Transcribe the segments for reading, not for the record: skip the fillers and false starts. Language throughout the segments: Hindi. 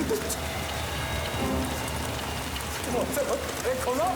अरे खोलो।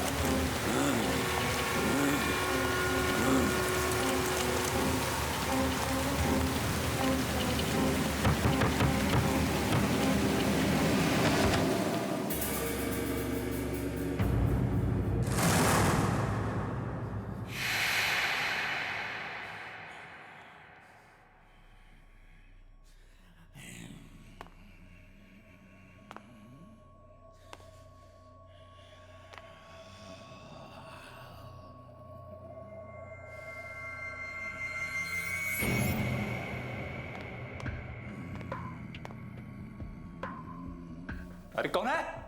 अरे कौन है?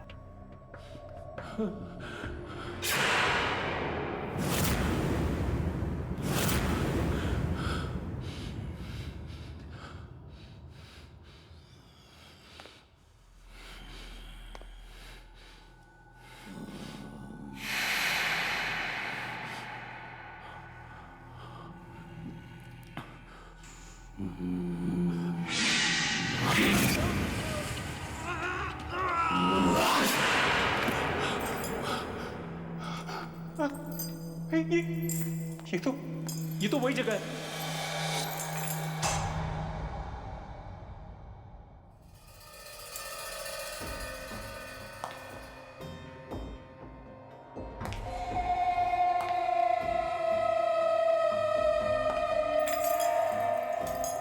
ये तो वही जगह है।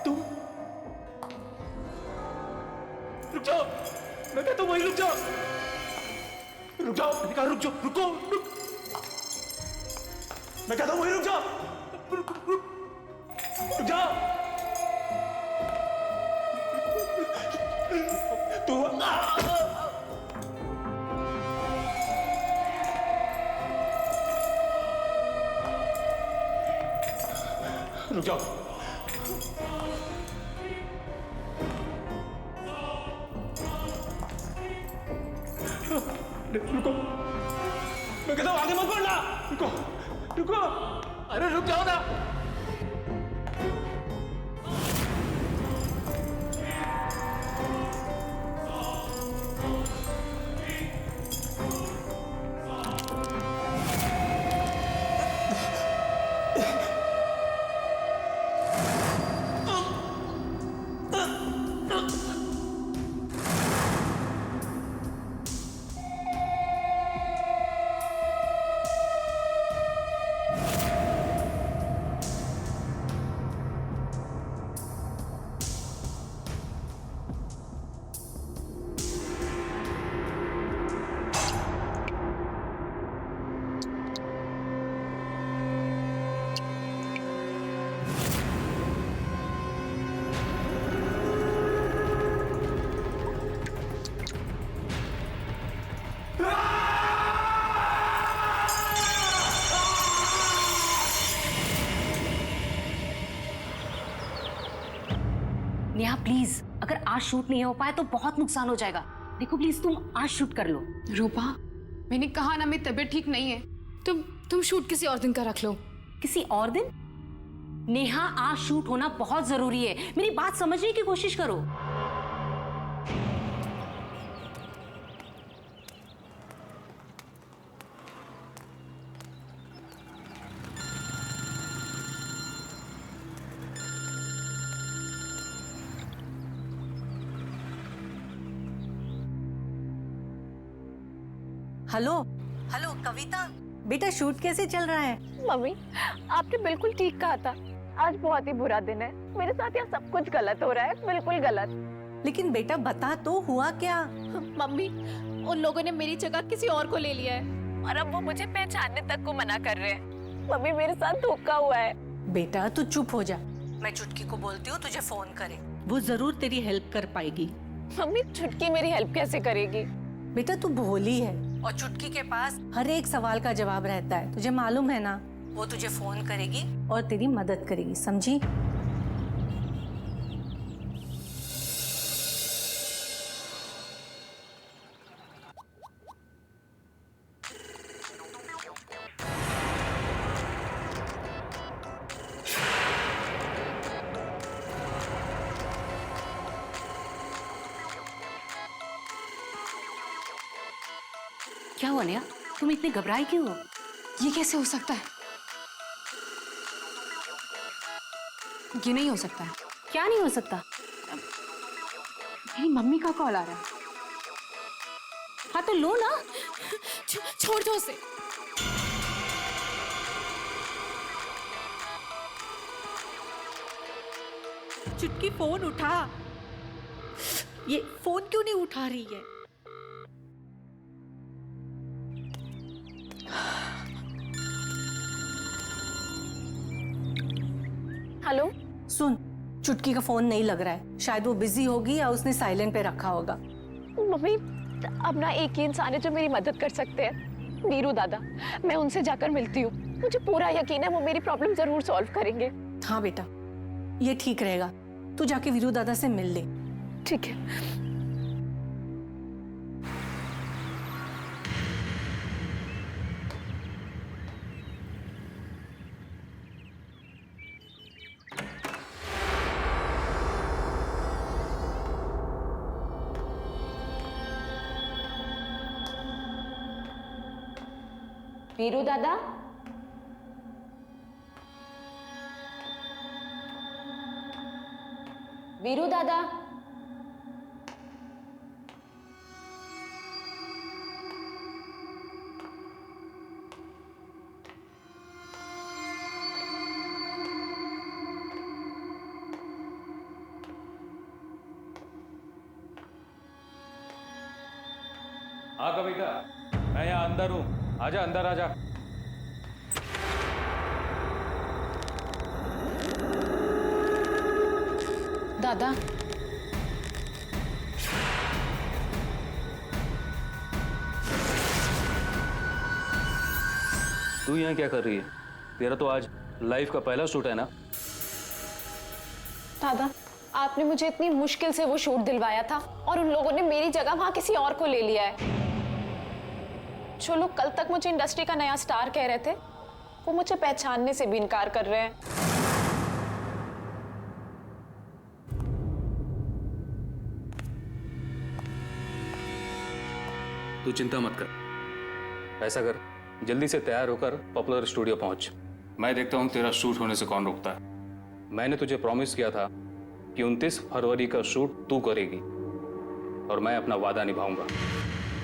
तुम रुक जाओ, मैं कहता हूं वहीं रुक जाओ। रुक जाओ, मैंने कहा रुक जाओ, रुक। मैं कहता हूं वहीं रुक जाओ। रुक जाओ। तू रुक जाओ। रुको, मैं कहता हूं आगे मत बढ़ना। रुको, अरे रुक जाओ ना। नेहा प्लीज, अगर आज शूट नहीं हो पाए तो बहुत नुकसान हो जाएगा। देखो प्लीज तुम आज शूट कर लो। रूपा, मैंने कहा ना मेरी तबीयत ठीक नहीं है। तुम शूट किसी और दिन का रख लो। किसी और दिन? नेहा आज शूट होना बहुत जरूरी है, मेरी बात समझने की कोशिश करो। हेलो कविता, बेटा शूट कैसे चल रहा है? मम्मी, आपने बिल्कुल ठीक कहा था। आज बहुत ही बुरा दिन है। मेरे साथ यहाँ सब कुछ गलत हो रहा है, बिल्कुल गलत। लेकिन बेटा बता तो हुआ क्या? मम्मी, उन लोगों ने मेरी जगह किसी और को ले लिया है और अब वो मुझे पहचानने तक को मना कर रहे हैं। मम्मी, मेरे साथ धोखा हुआ है। बेटा तू चुप हो जा, मैं चुटकी को बोलती हूँ तुझे फोन करे, वो जरूर तेरी हेल्प कर पाएगी। मम्मी, चुटकी मेरी हेल्प कैसे करेगी? बेटा तू भोली है और चुटकी के पास हर एक सवाल का जवाब रहता है, तुझे मालूम है ना। वो तुझे फोन करेगी और तेरी मदद करेगी, समझी? क्या हुआ नेहा? तुम इतनी घबराई क्यों हो? ये कैसे हो सकता है? ये नहीं हो सकता है। क्या नहीं हो सकता? मेरी मम्मी का कॉल आ रहा है। हाँ तो लो ना। छोड़ दो उसे। चुटकी फोन उठा। ये फोन क्यों नहीं उठा रही है? हेलो। सुन, चुटकी का फोन नहीं लग रहा है। शायद वो बिजी होगी या उसने साइलेंट पे रखा होगा। मम्मी, अब ना एक ही इंसान है जो मेरी मदद कर सकते हैं, वीरू दादा। मैं उनसे जाकर मिलती हूँ। मुझे पूरा यकीन है वो मेरी प्रॉब्लम जरूर सॉल्व करेंगे। हाँ बेटा, ये ठीक रहेगा। तू जाके वीरू दादा से मिल ले। ठीक है। वीरू दादा, वीरू दादा। हाँ कविता, मैं यहाँ अंदर हूँ। आजा अंदर आजा। दादा, तू यहाँ क्या कर रही है? तेरा तो आज लाइफ का पहला शूट है ना? दादा, आपने मुझे इतनी मुश्किल से वो शूट दिलवाया था और उन लोगों ने मेरी जगह वहां किसी और को ले लिया है। जो लोग कल तक मुझे इंडस्ट्री का नया स्टार कह रहे थे, वो मुझे पहचानने से भी इनकार कर रहे हैं। तू चिंता मत कर। ऐसा कर, जल्दी से तैयार होकर पॉपुलर स्टूडियो पहुंच। मैं देखता हूं तेरा शूट होने से कौन रोकता है। मैंने तुझे प्रॉमिस किया था कि 29 फरवरी का शूट तू करेगी और मैं अपना वादा निभाऊंगा।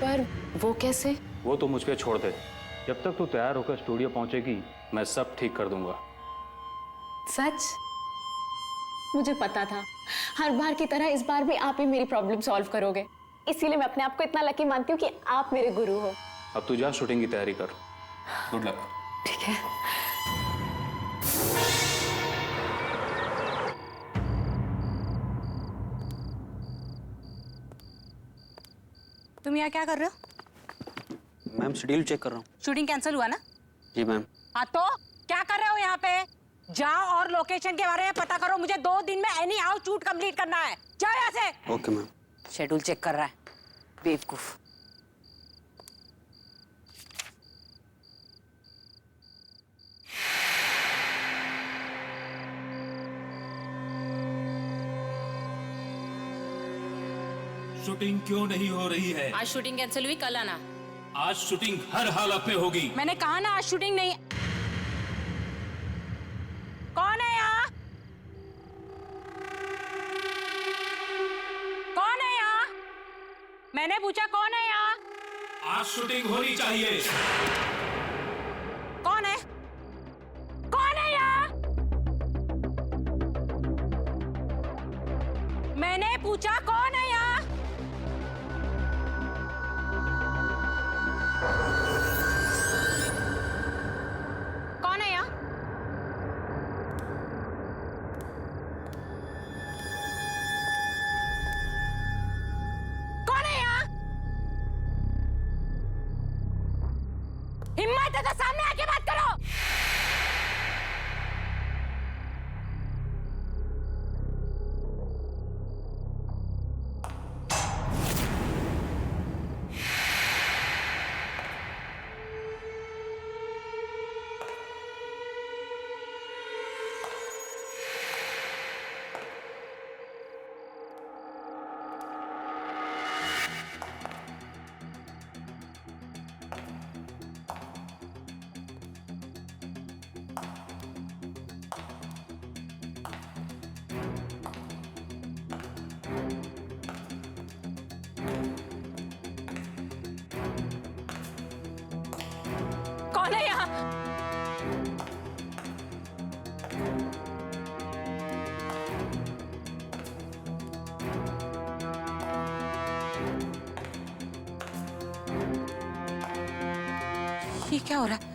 पर वो कैसे? वो तो मुझ पे छोड़ दे। जब तक तू तैयार होकर स्टूडियो पहुंचेगी, मैं सब ठीक कर दूंगा। सच? मुझे पता था हर बार की तरह इस बार भी आप ही मेरी प्रॉब्लम सॉल्व करोगे, इसीलिए मैं अपने आप को इतना लकी मानती हूँ कि आप मेरे गुरु हो। अब तू जा शूटिंग की तैयारी कर। Good luck. ठीक है। तुम यहाँ क्या कर रहे हो? मैम शेड्यूल चेक कर रहा हूँ। शूटिंग कैंसिल हुआ ना? जी मैम। हाँ तो क्या कर रहे हो यहाँ पे? जाओ और लोकेशन के बारे में पता करो। मुझे 2 दिन में एनी हाउ शूट कंप्लीट करना है। जाओ यहाँ से। Okay ma'am. शेड्यूल चेक कर रहा है, बेवकूफ। शूटिंग क्यों नहीं हो रही है? आज शूटिंग कैंसिल हुई, कल आना। आज शूटिंग हर हालत में होगी। मैंने कहा ना आज शूटिंग नहीं। कौन है यहाँ? कौन है यहाँ? मैंने पूछा कौन है यहाँ? आज शूटिंग होनी चाहिए। कौन है? कौन है यहाँ? मैंने पूछा कौन है यहाँ? कौन है यहाँ? कौन है यहाँ? हिम्मत है तो सामने आके बात करो। ये क्या हो रहा है?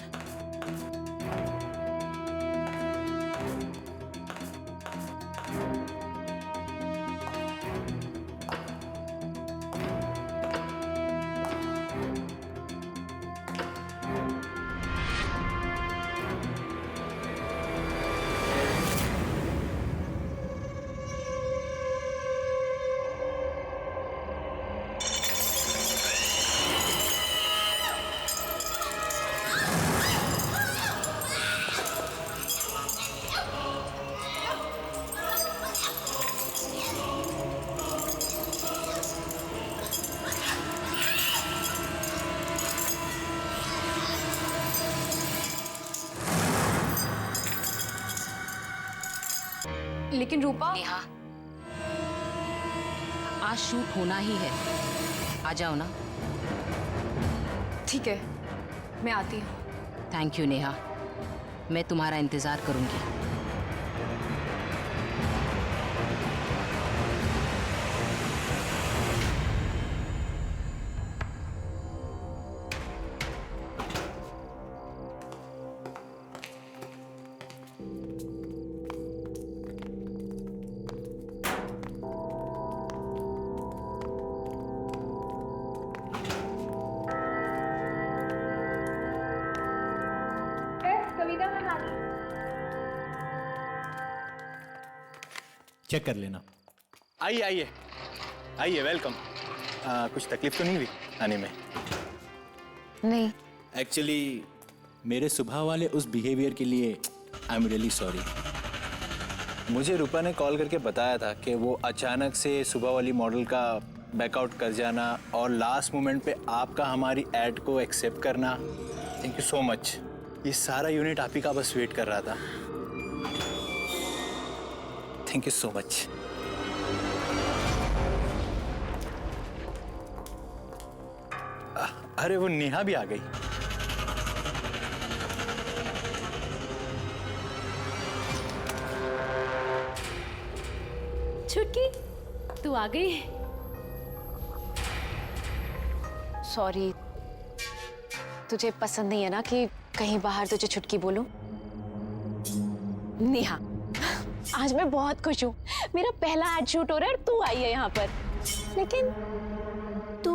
लेकिन रूपा, नेहा, आज शूट होना ही है, आ जाओ ना। ठीक है, मैं आती हूँ। थैंक यू नेहा, मैं तुम्हारा इंतजार करूंगी। चेक कर लेना। आइए आइए आइए, वेलकम। कुछ तकलीफ तो नहीं हुई आने में? नहीं। एक्चुअली मेरे सुबह वाले उस बिहेवियर के लिए आई एम रियली सॉरी। मुझे रूपा ने कॉल करके बताया था कि वो अचानक से सुबह वाली मॉडल का बैकआउट कर जाना और लास्ट मोमेंट पे आपका हमारी ऐड को एक्सेप्ट करना, थैंक यू सो मच। ये सारा यूनिट आप ही का बस वेट कर रहा था। Thank you so much. अरे वो नेहा भी आ गई। छुटकी, तू आ गई? सॉरी, तुझे पसंद नहीं है ना कि कहीं बाहर तुझे छुटकी बोलूं? नेहा, आज मैं बहुत खुश हूँ। मेरा पहला एड शूट हो रहा है और तू आई है यहाँ पर। लेकिन तू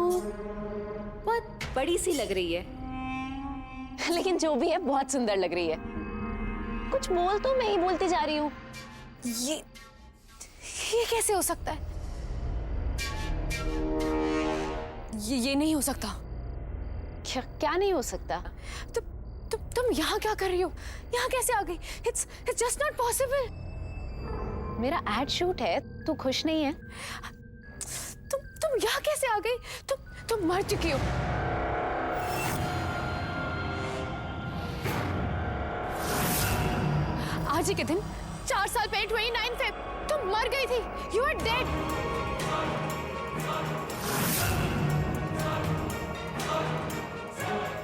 बहुत बड़ी सी लग रही है। लेकिन जो भी है, बहुत सुंदर लग रही है। कुछ बोल तो, मैं ही बोलती जा रही हूँ। ये कैसे हो सकता है? ये नहीं हो सकता। क्या नहीं हो सकता? तुम यहाँ क्या कर रही हो? यहाँ कैसे आ गई? It's just not possible. मेरा एड शूट है, तू खुश नहीं है? तुम यहाँ कैसे आ गई? तुम मर चुकी हो। आज ही के दिन 4 साल पहले 29 फेब तुम मर गई थी। You are dead.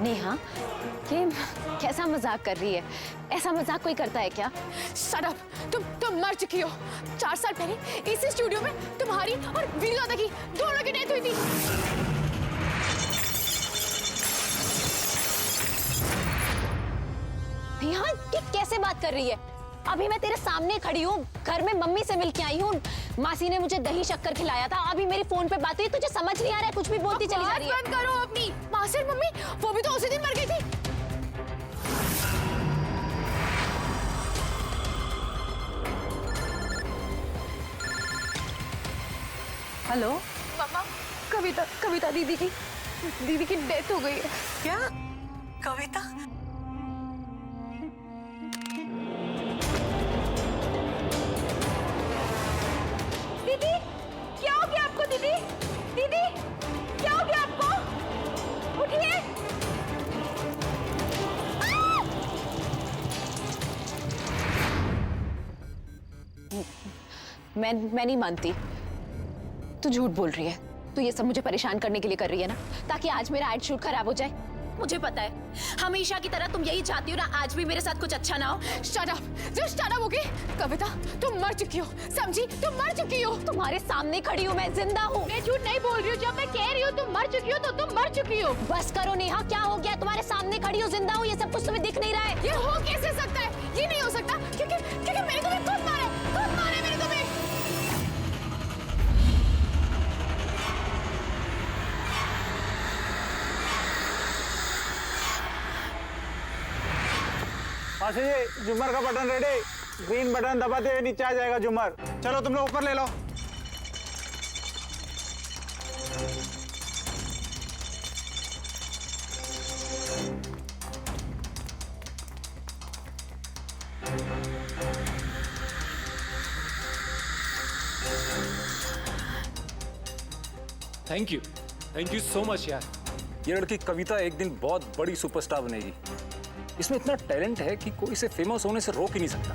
नेहा, ये कैसा मजाक कर रही है? ऐसा मजाक कोई करता है क्या? Shut up. तुम मर चुकी हो। 4 साल पहले इसी स्टूडियो में तुम्हारी और वीरदादा की दोनों की डेथ हुई थी। नेहा, ये कैसे बात कर रही है? अभी मैं तेरे सामने खड़ी हूँ, घर में मम्मी से मिलके आई हूँ। मासी ने मुझे दही शक्कर खिलाया था। अभी मेरी फोन पे बात हुई, तुझे समझ नहीं आ रहा है? कुछ भी बोलती चली जा रही है। बंद करो अपनी। मासी और मम्मी, वो भी तो उसी दिन मर गई थी। हेलो मम्मा, कविता दीदी की डेथ हो गई है। क्या? कविता? दीदी, क्या हो गया आपको? दीदी, दीदी, क्या हो गया आपको? उठिए। मैं नहीं मानती। तू झूठ बोल रही है। तू ये सब मुझे परेशान करने के लिए कर रही है ना, ताकि आज मेरा एड शूट खराब हो जाए। मुझे पता है हमेशा की तरह तुम यही चाहती हो ना, आज भी मेरे साथ कुछ अच्छा ना हो। Shut up, just shut up, okay? Kavita, तुम मर चुकी हो, समझी? तुम मर चुकी हो। तुम्हारे सामने खड़ी हूँ, मैं जिंदा हूँ। मैं झूठ नहीं बोल रही हूँ। जब मैं कह रही हूँ तुम मर चुकी हो तो तुम मर चुकी हो। बस करो नेहा, क्या हो गया? तुम्हारे सामने खड़ी हूँ, जिंदा हूँ, ये सब कुछ तुम्हें दिख नहीं रहा है? ये हो कैसे सकता है? ये नहीं हो सकता, क्योंकि मैंने तुम्हें खुद मारा मैंने तुम्हें। मासी जी, झूमर का बटन रेडी। ग्रीन बटन दबाते हुए नीचे आ जाएगा झूमर। चलो तुम लोग ऊपर ले लो। थैंक यू सो मच यार। ये लड़की कविता एक दिन बहुत बड़ी सुपरस्टार बनेगी। इसमें इतना टैलेंट है कि कोई इसे फेमस होने से रोक ही नहीं सकता।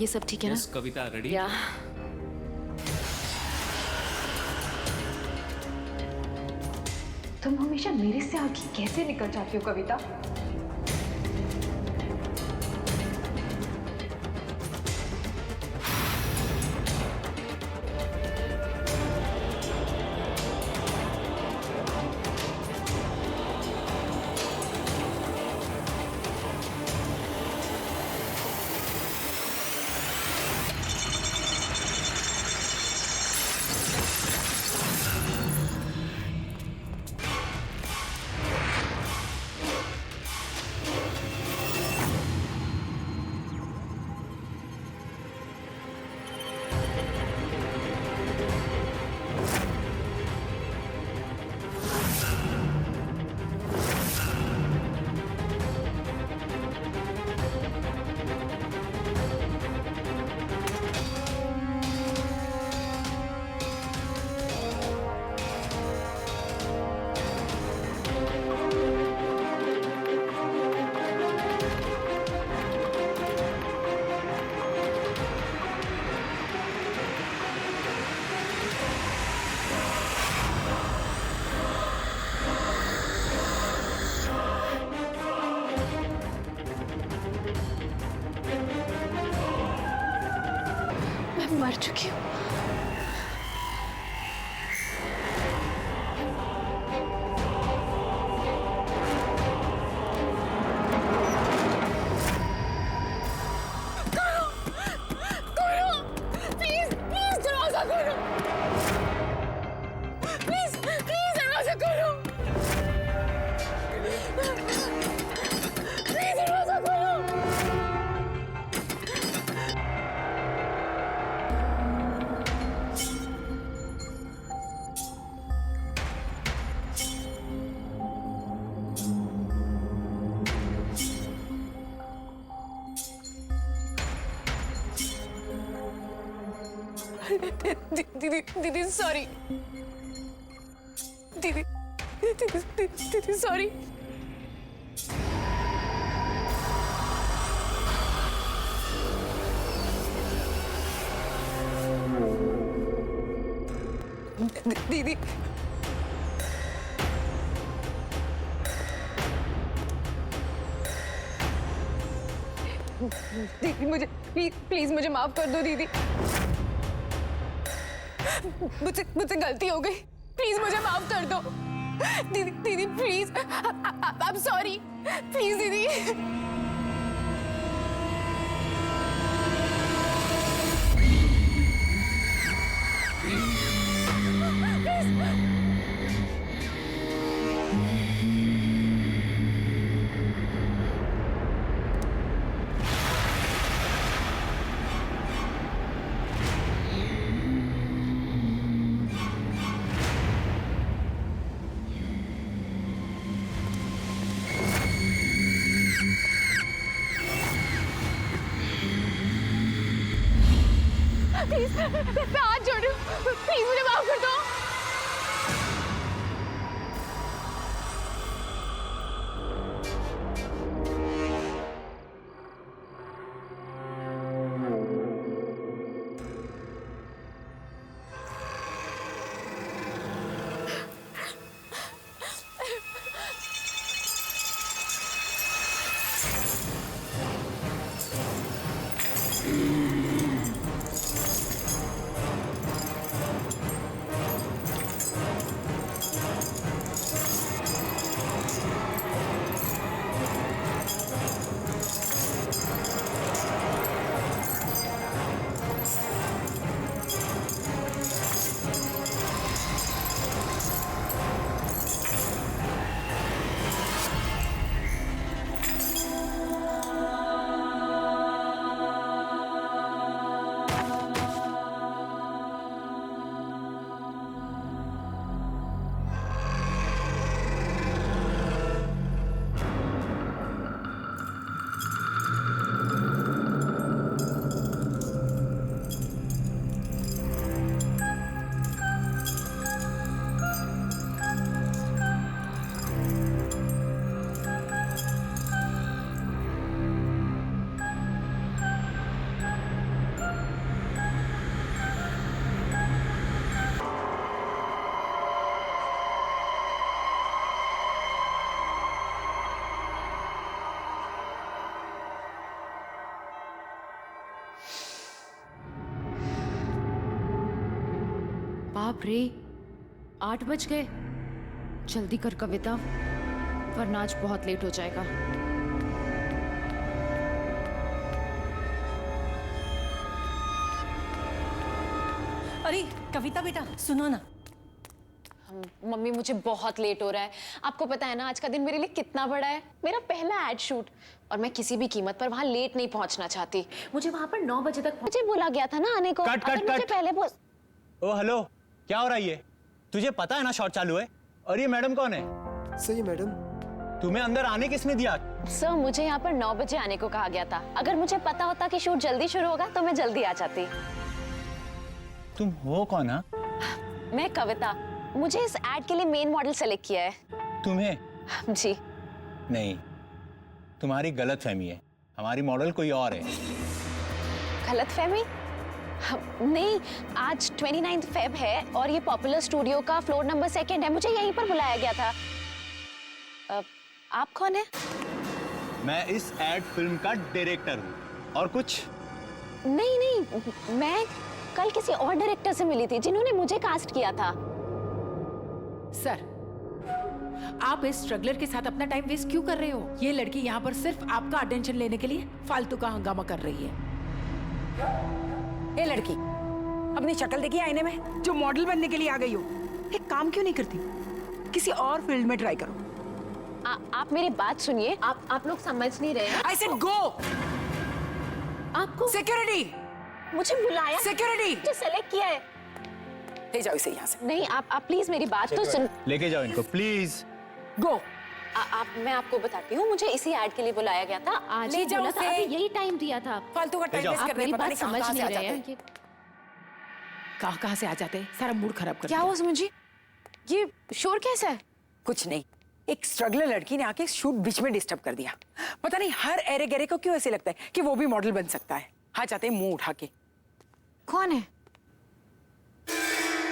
ये सब ठीक है ना? कविता रेडी? या तुम हमेशा मेरे से आगे कैसे निकल जाती हो कविता? मैं मर चुकी हूँ। दीदी सॉरी। दीदी सॉरी। दीदी दीदी मुझे प्लीज मुझे माफ कर दो दीदी। मुझसे गलती हो गई, प्लीज मुझे माफ कर दो दीदी please. I am sorry, please दीदी। प्लीज मैं हाथ जोड़ रही हूँ, प्लीज मुझे माफ कर दो। बाप रे, 8 बज गए। जल्दी कर कविता, वरना आज बहुत लेट हो जाएगा। अरे कविता बेटा सुनो ना। मम्मी मुझे बहुत लेट हो रहा है। आपको पता है ना आज का दिन मेरे लिए कितना बड़ा है। मेरा पहला एड शूट और मैं किसी भी कीमत पर वहां लेट नहीं पहुंचना चाहती। मुझे वहां पर 9 बजे तक मुझे बोला गया था ना आने को। कट, अगर कट, मुझे कट। पहले ओ हेलो, क्या हो रहा है ये? तुझे पता है ना शॉट चालू है? और ये मैडम कौन है? सही मैडम। तुम्हें अंदर आने किसने दिया? सर मुझे यहाँ पर 9 बजे आने को कहा गया था। अगर मुझे पता होता कि शूट जल्दी शुरू होगा तो मैं जल्दी आ जाती। तुम हो कौन? हा? मैं कविता, मुझे इस एड के लिए मेन मॉडल सेलेक्ट किया है। तुम्हें? जी नहीं, तुम्हारी गलत फहमी है। हमारी मॉडल कोई और है। गलत फहमी? नहीं, आज 29 फेब है और ये पॉपुलर स्टूडियो का फ्लोर नंबर 2 है। मुझे यहीं पर बुलाया गया था। आप कौन है? मैं इस एड फिल्म का डायरेक्टर हूँ। और कुछ? नहीं नहीं, मैं कल किसी और डायरेक्टर से मिली थी जिन्होंने मुझे कास्ट किया था। सर, आप इस स्ट्रगलर के साथ अपना टाइम वेस्ट क्यों कर रहे हो? ये लड़की यहाँ पर सिर्फ आपका अटेंशन लेने के लिए फालतू का हंगामा कर रही है। ए लड़की, अपनी शक्ल देखी आईने में? जो मॉडल बनने के लिए आ गई हो, एक काम क्यों नहीं करती? किसी और फील्ड में ट्राई करो। आप मेरी बात सुनिए। आप लोग समझ नहीं रहे हैं। I said go! आपको सिक्योरिटी! मुझे बुलाया, सिक्योरिटी! मुझे सेलेक्ट किया है। ले जाओ इसे यहाँ से। नहीं, आप प्लीज मेरी बात तो सुन। लेके जाओ इनको प्लीज। गो। मैं आपको बताती हूँ, मुझे इसी एड के लिए बुलाया गया था। आज ले ही जाओ बोला था, उसे। अभी यही टाइम दिया था। फालतू का टाइम वेस्ट कर रहे हैं, पता नहीं समझ कहाँ नहीं से आ रहे हैं। जाते हैं। कहाँ से आ जाते हैं, सारा मूड खराब कर क्या हुआ समझी? ये शोर कैसा है? कुछ नहीं, एक स्ट्रगलर लड़की ने आके शूट बीच में डिस्टर्ब कर दिया। पता नहीं हर एरे गहरे को क्यों ऐसे लगता है कि वो भी मॉडल बन सकता है। हाँ जाते हैं मुंह उठा के। कौन है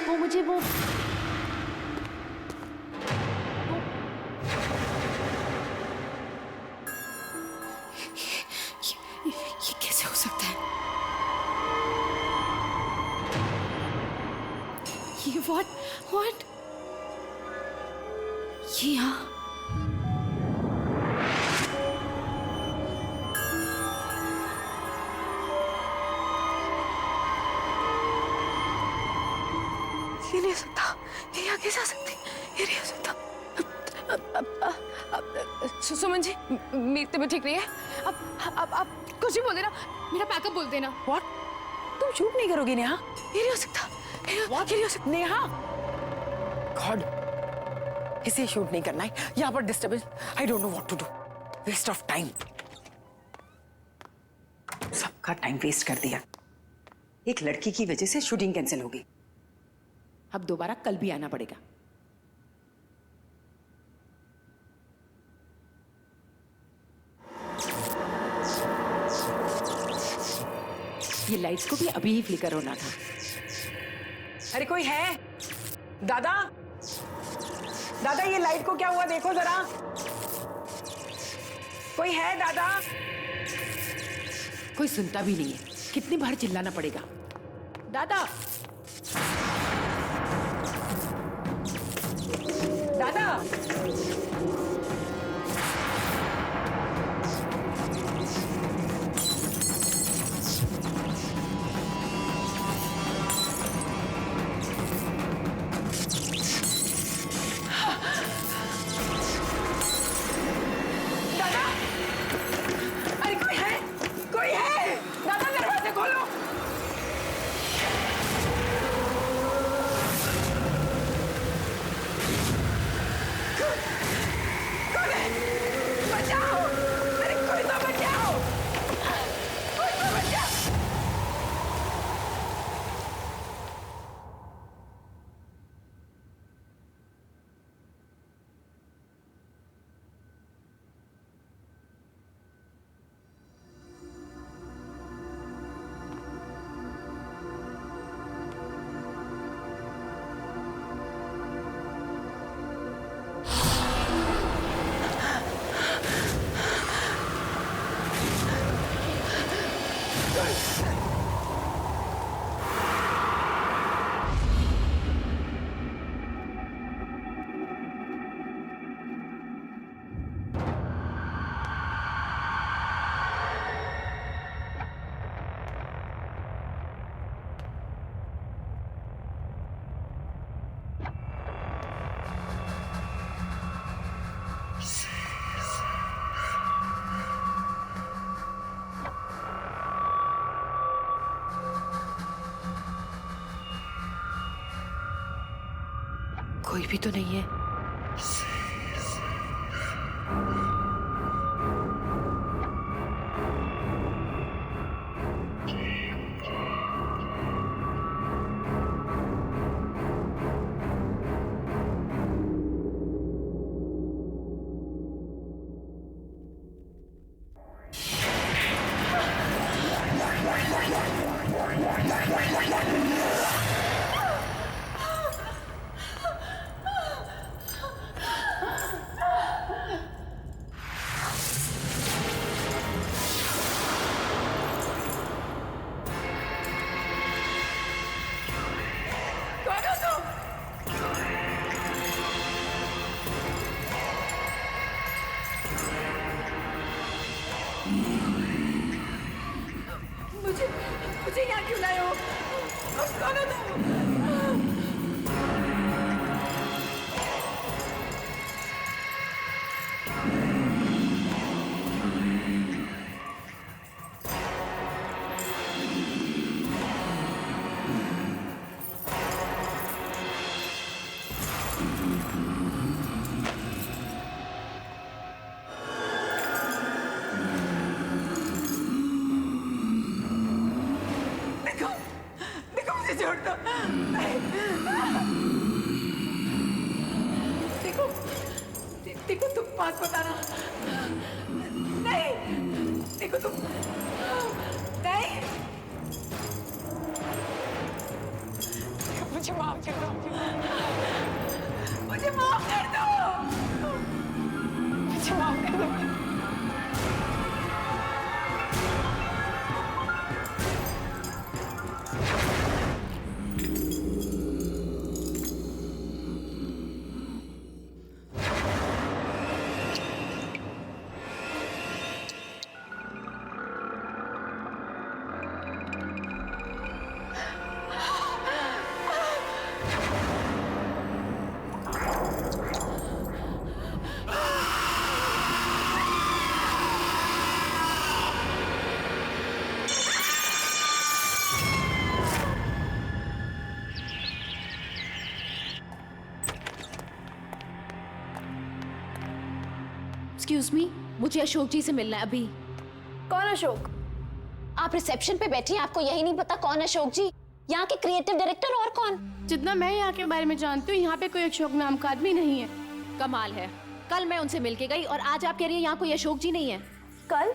वो? मुझे वो ये कैसे हो सकता है? ये what? ये यहाँ ये नहीं हो सकता। ये यहाँ कैसे आ सकते? ये नहीं हो सकता। सुमन जी, मेरी तबीयत ठीक नहीं है। आप कुछ भी बोल देना, मेरा पैकअप बोल देना। What? तुम शूट नहीं करोगी नेहा? ये नहीं हो सकता। ये नहीं हो सकता। नेहा, गॉड, इसे शूट नहीं करना है। यहाँ पर disturbance. I don't know what to do. Waste of time. सबका टाइम वेस्ट कर दिया। एक लड़की की वजह से शूटिंग कैंसिल होगी। अब दोबारा कल भी आना पड़ेगा। ये लाइट्स को भी अभी ही फ्लिकर होना था। अरे कोई है? दादा, दादा ये लाइट को क्या हुआ देखो जरा। कोई है दादा? कोई सुनता भी नहीं है। कितनी बार चिल्लाना पड़ेगा? दादा, दादा, दादा, अरे कोई है? कोई है? दादा दरवाजे खोलो। कोई भी तो नहीं है। मुझे यहाँ क्यों लाए हो? कौन हो तुम? देखो मुझे छोड़ दो। देखो देखो तुम बात बताना नहीं। देखो तुम नहीं। मुझे माफ कर दो। मुझे माफ कर दो। मुझे माफ कर दो। एक्सक्यूज मी, मुझे अशोक जी से मिलना है अभी। कौन अशोक? आप रिसेप्शन पे बैठी हैं, आपको यही नहीं पता कौन अशोक जी? यहाँ के क्रिएटिव डायरेक्टर और कौन? जितना मैं यहाँ के बारे में जानती हूँ, यहाँ पे कोई अशोक नाम का आदमी नहीं है। कमाल है, कल मैं उनसे मिलके गई और आज आप कह रही हैं यहाँ कोई अशोक जी नहीं है। कल?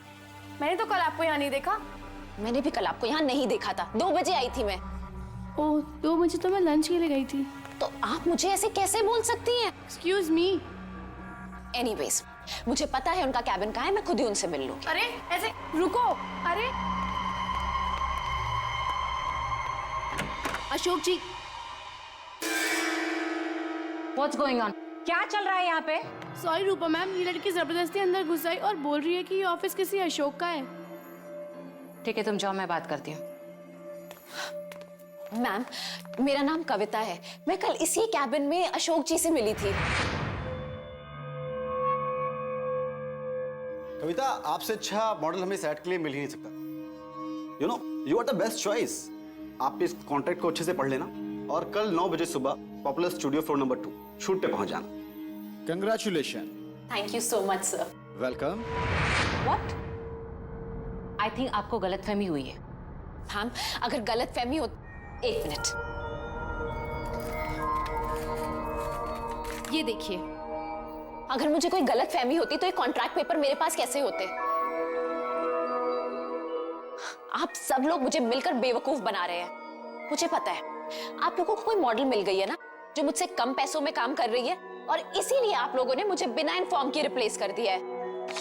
मैंने तो कल आपको यहाँ नहीं देखा। मैंने भी कल आपको यहाँ नहीं देखा था, 2 बजे आई थी मैं। ओह, 2 बजे तो मैं लंच के लिए गई थी। तो आप मुझे ऐसे कैसे बोल सकती हैं? Excuse me. एनीवेज, मुझे पता है उनका कैबिन कहाँ है, मैं खुद ही उनसे मिल लूंगी। अरे ऐसे रुको। अरे अशोक जी। What's going on? क्या चल रहा है यहाँ पे? सॉरी रूपा मैम, ये लड़की जबरदस्ती अंदर घुस आई और बोल रही है कि ये ऑफिस किसी अशोक का है। ठीक है, तुम जाओ, मैं बात करती हूँ। मैम, मेरा नाम कविता है, मैं कल इसी कैबिन में अशोक जी से मिली थी। कविता, आपसे अच्छा मॉडल हमें सेट के लिए मिल ही नहीं सकता। You know, you are the best choice. आप इस कॉन्ट्रैक्ट को अच्छे से पढ़ लेना और कल 9 बजे सुबह popular studio floor number 2 shoot पे पहुंच जाना। Congratulation. Thank you so much sir. Welcome. What? I think आपको गलतफहमी हुई है। मैम, अगर गलतफहमी हो, 1 मिनट। ये देखिए, अगर मुझे कोई गलतफहमी होती तो ये कॉन्ट्रैक्ट पेपर मेरे पास कैसे होते? आप सब लोग मुझे मिलकर बेवकूफ बना रहे हैं। मुझे पता है आप लोगों को कोई मॉडल मिल गई है ना, जो मुझसे कम पैसों में काम कर रही है, और इसीलिए आप लोगों ने मुझे बिना इन्फॉर्म किए रिप्लेस कर दिया है।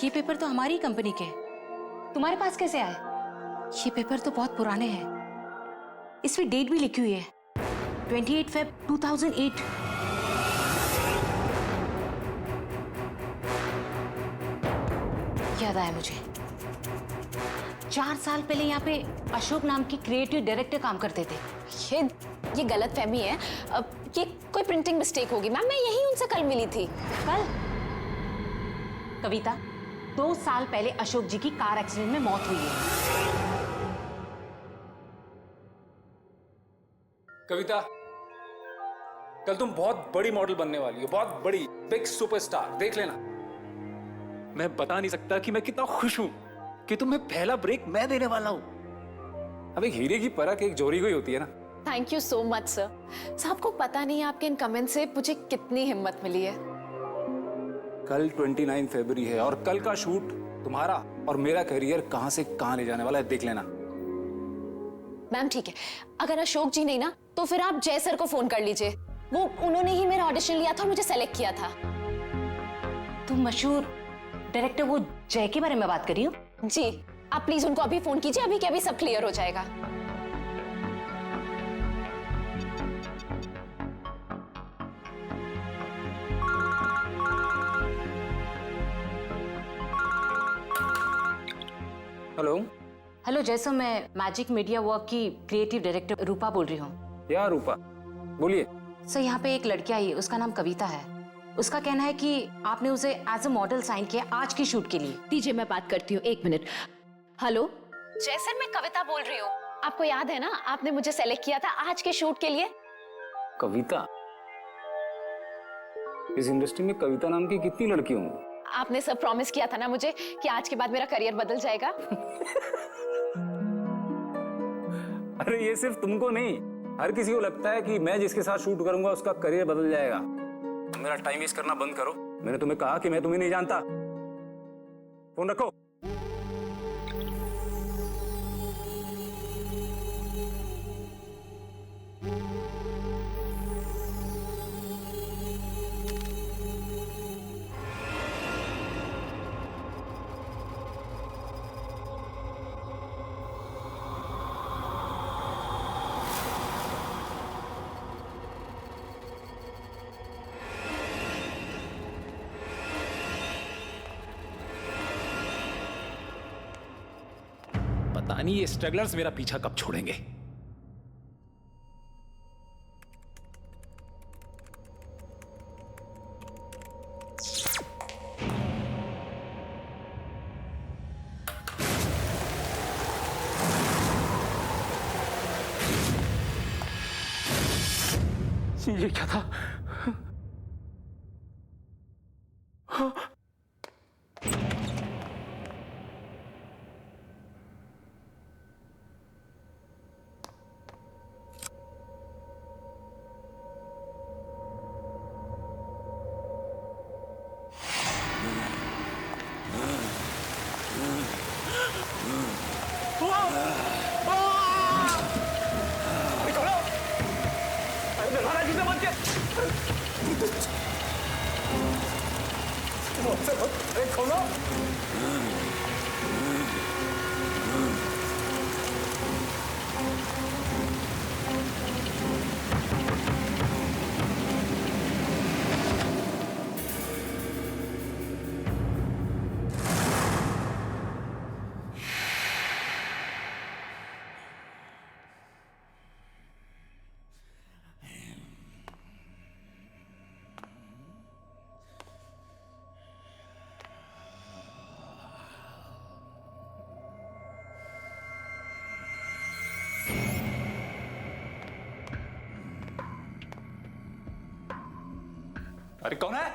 ये पेपर तो हमारी कंपनी के हैं। तुम्हारे पास कैसे आए? ये पेपर तो बहुत पुराने हैं। इसमें डेट भी लिखी हुई है, 28 Feb 2008। याद आया मुझे, 4 साल पहले यहाँ पे अशोक नाम की क्रिएटिव डायरेक्टर काम करते थे। ये गलतफहमी है। अब ये कोई प्रिंटिंग मिस्टेक होगी मैम, मैं यही उनसे कल मिली थी। कल? कविता, 2 साल पहले अशोक जी की कार एक्सीडेंट में मौत हुई है। कविता, कल तुम बहुत बड़ी मॉडल बनने वाली हो, बहुत बड़ी, बिग सुपरस्टार, देख लेना। मैं बता नहीं सकता कि मैं कितना खुश हूं कि तुम्हें पहला ब्रेक मैं देने वाला हूं। अब एक हीरे की परख एक जोरी को ही होती है ना। Thank you so much sir. आपको पता नहीं आपके इन कमेंट से मुझे कितनी हिम्मत मिली है। कल 29 फरवरी है और कल का शूट तुम्हारा और मेरा करियर कहां से कहां ले जाने वाला है, देख लेना। मैम ठीक है, अगर अशोक जी नहीं ना तो फिर आप जय सर को फोन कर लीजिए। वो उन्होंने ही मेरा ऑडिशन लिया था और मुझे सेलेक्ट किया था। तुम मशहूर डायरेक्टर वो जय के बारे में बात कर रही हो? जी, आप प्लीज उनको अभी फोन कीजिए, अभी के अभी सब क्लियर हो जाएगा। हेलो हेलो जय सर, मैं मैजिक मीडिया वर्क की क्रिएटिव डायरेक्टर रूपा बोल रही हूँ। या रूपा, बोलिए। सर यहाँ पे एक लड़की आई है, उसका नाम कविता है। उसका कहना है कि आपने उसे एज अ मॉडल साइन किया आज की शूट के लिए। दीजिए मैं बात करती हूँ, 1 मिनट। हेलो जय सर, मैं कविता बोल रही हूँ। आपको याद है ना, आपने मुझे सेलेक्ट किया था आज के शूट के लिए। कविता? इस इंडस्ट्री में कविता नाम की कितनी लड़की होंगी? आपने सब प्रॉमिस किया था ना मुझे कि आज के बाद मेरा करियर बदल जाएगा। अरे ये सिर्फ तुमको नहीं, हर किसी को लगता है कि मैं जिसके साथ शूट करूंगा उसका करियर बदल जाएगा। मेरा टाइम वेस्ट करना बंद करो। मैंने तुम्हें कहा कि मैं तुम्हें नहीं जानता। फोन रखो। पता नहीं ये स्ट्रगलर्स मेरा पीछा कब छोड़ेंगे। ये क्या था? अरे कौन है?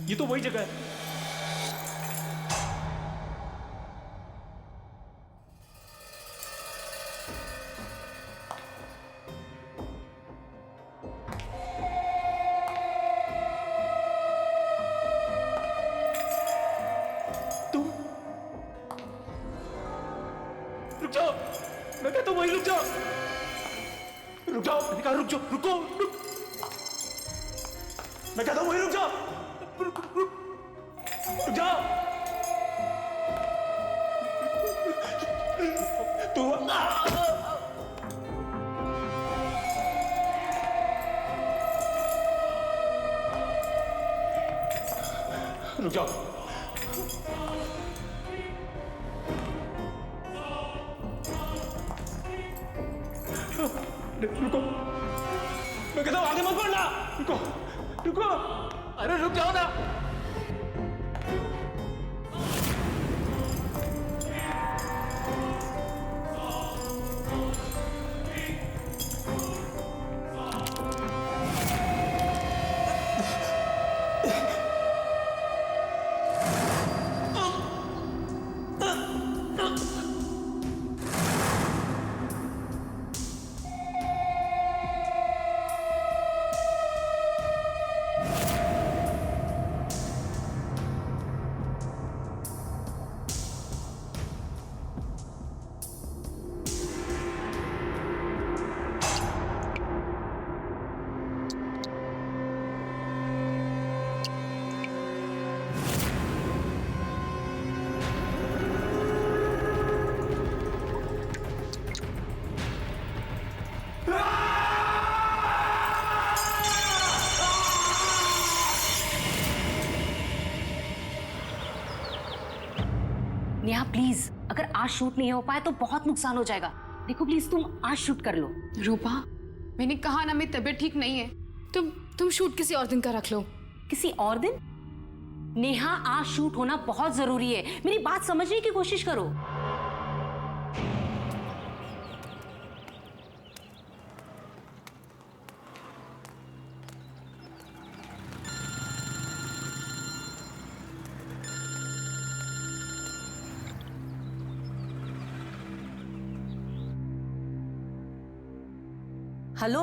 ये तो वही जगह है। तुम रुक जाओ, मैं कहता हूं वही रुक जाओ। रुक जाओ, मैंने कहा रुक जाओ, रुको रुक। मैं कहता हूं वही रुक जाओ, रुक जाओ। तू रुक जाओ। रुको, मैं कहता हूं आगे मत बढ़ना। रुको रुको, अरे रुक जाओ ना। नेहा प्लीज, अगर आज शूट नहीं हो पाए तो बहुत नुकसान हो जाएगा। देखो प्लीज तुम आज शूट कर लो। रूपा, मैंने कहा ना मेरी तबीयत ठीक नहीं है। तुम शूट किसी और दिन का रख लो। किसी और दिन? नेहा आज शूट होना बहुत जरूरी है, मेरी बात समझने की कोशिश करो। हेलो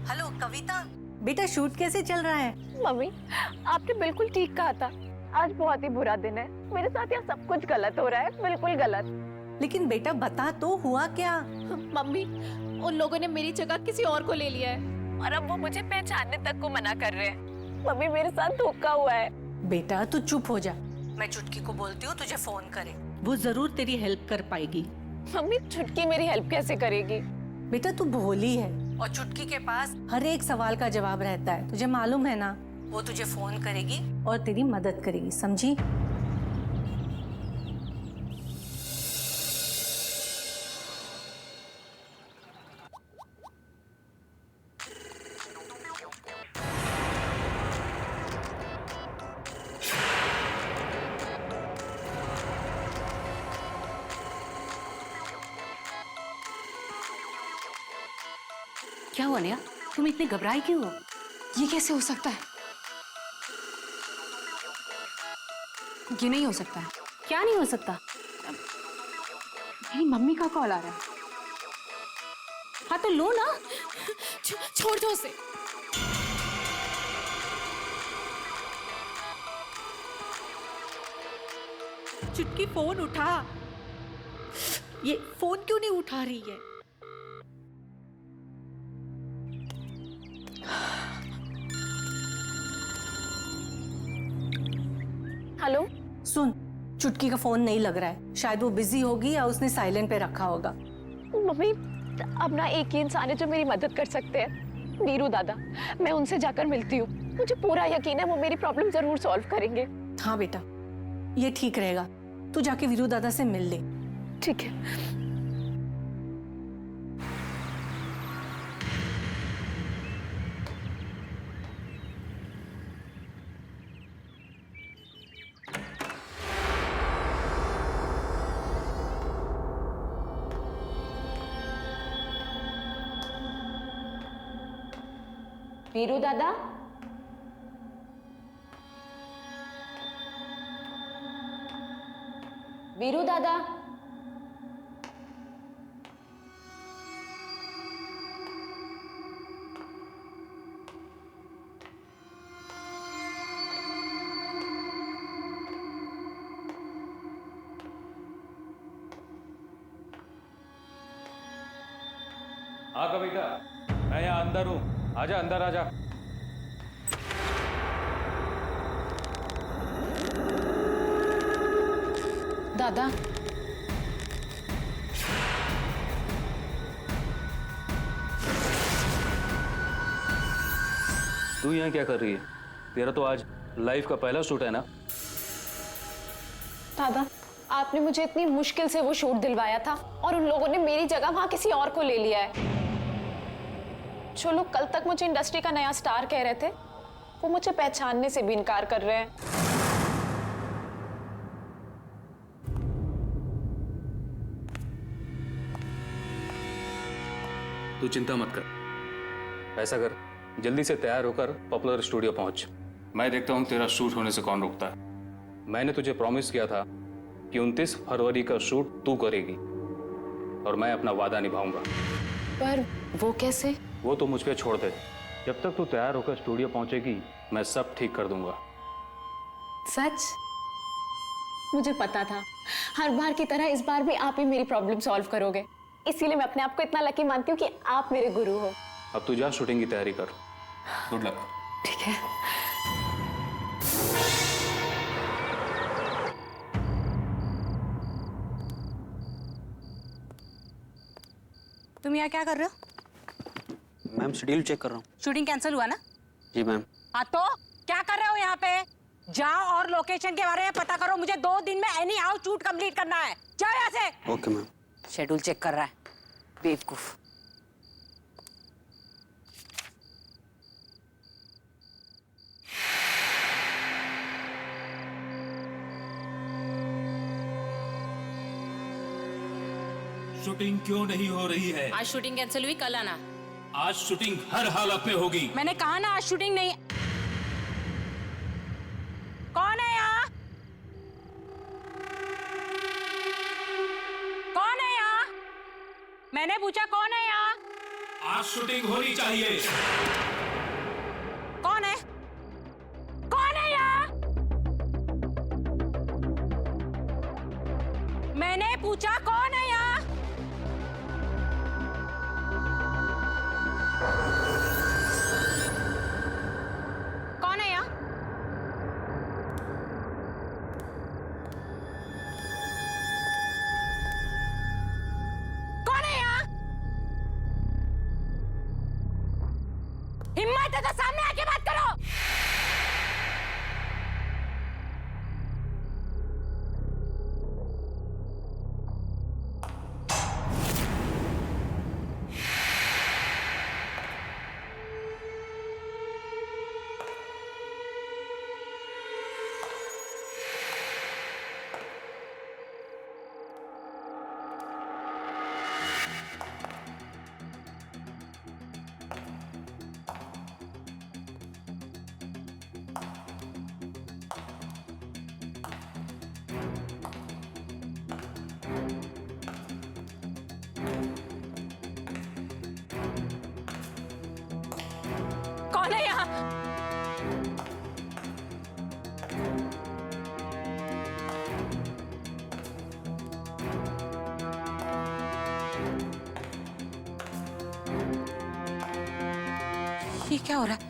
हेलो कविता, बेटा शूट कैसे चल रहा है? मम्मी, आपने बिल्कुल ठीक कहा था। आज बहुत ही बुरा दिन है। मेरे साथ यहाँ सब कुछ गलत हो रहा है, बिल्कुल गलत। लेकिन बेटा बता तो हुआ क्या? मम्मी, उन लोगों ने मेरी जगह किसी और को ले लिया है और अब वो मुझे पहचानने तक को मना कर रहे हैं। मम्मी, मेरे साथ धोखा हुआ है। बेटा तू चुप हो जा, मैं चुटकी को बोलती हूँ तुझे फोन करे, वो जरूर तेरी हेल्प कर पाएगी। मम्मी, चुटकी मेरी हेल्प कैसे करेगी? बेटा तू भोली है और चुटकी के पास हर एक सवाल का जवाब रहता है, तुझे मालूम है ना। वो तुझे फोन करेगी और तेरी मदद करेगी, समझी? क्या हुआ नेहा, तुम इतनी घबराई क्यों हो? ये कैसे हो सकता है? ये नहीं हो सकता है। क्या नहीं हो सकता? मेरी मम्मी का कॉल आ रहा है। हाँ तो लो ना। छोड़ दो उसे। चुटकी फोन उठा। ये फोन क्यों नहीं उठा रही है? हेलो, सुन, चुटकी का फोन नहीं लग रहा है, शायद वो बिजी होगी या उसने साइलेंट पे रखा होगा। मम्मी, अब ना एक ही इंसान है जो मेरी मदद कर सकते हैं, वीरू दादा। मैं उनसे जाकर मिलती हूँ। मुझे पूरा यकीन है वो मेरी प्रॉब्लम जरूर सॉल्व करेंगे। हाँ बेटा, ये ठीक रहेगा, तू जाके वीरू दादा से मिल ले। ठीक है। वीरू दादा, वीरू दादा, हाँ कविता, मैं यहाँ अंदर हूँ, आजा अंदर आजा। दादा, तू यहाँ क्या कर रही है? तेरा तो आज लाइफ का पहला शूट है ना? दादा, आपने मुझे इतनी मुश्किल से वो शूट दिलवाया था और उन लोगों ने मेरी जगह वहां किसी और को ले लिया है। जो लोग कल तक मुझे इंडस्ट्री का नया स्टार कह रहे थे, वो मुझे पहचानने से भी इनकार कर रहे हैं। तू चिंता मत कर। ऐसा कर, जल्दी से तैयार होकर पॉपुलर स्टूडियो पहुंच। मैं देखता हूं तेरा शूट होने से कौन रोकता है। मैंने तुझे प्रॉमिस किया था कि 29 फरवरी का शूट तू करेगी और मैं अपना वादा निभाऊंगा। पर वो कैसे? वो तो मुझ पे छोड़ दे। जब तक तू तैयार होकर स्टूडियो पहुंचेगी मैं सब ठीक कर दूंगा। सच? मुझे पता था हर बार की तरह इस बार भी आप ही मेरी प्रॉब्लम सॉल्व करोगे, इसीलिए मैं अपने आप को इतना लकी मानती हूँ कि आप मेरे गुरु हो। अब तू जा शूटिंग की तैयारी कर। Good luck. ठीक है। तुम यहाँ क्या कर रहे हो? मैम शेड्यूल चेक कर रहा हूँ। शूटिंग कैंसिल हुआ ना? जी मैम। हाँ तो क्या कर रहे हो यहाँ पे? जाओ और लोकेशन के बारे में पता करो। मुझे 2 दिन में एनी हाउ शूट कंप्लीट करना है। जाओ यहाँ से। Okay ma'am. शेड्यूल चेक कर रहा है बेवकूफ। शूटिंग क्यों नहीं हो रही है? आज शूटिंग कैंसिल हुई, कल आना। आज शूटिंग हर हालत में होगी। मैंने कहा ना आज शूटिंग नहीं। कौन है यहाँ? कौन है यहाँ? मैंने पूछा कौन है यहाँ? आज शूटिंग होनी चाहिए। कौन है? कौन है यहाँ? मैंने पूछा कौन है यहाँ? कौन है यहाँ? कौन है यहाँ? हिम्मत है तो सामने आके बात करो। कौन है यहाँ? ये क्या हो रहा है?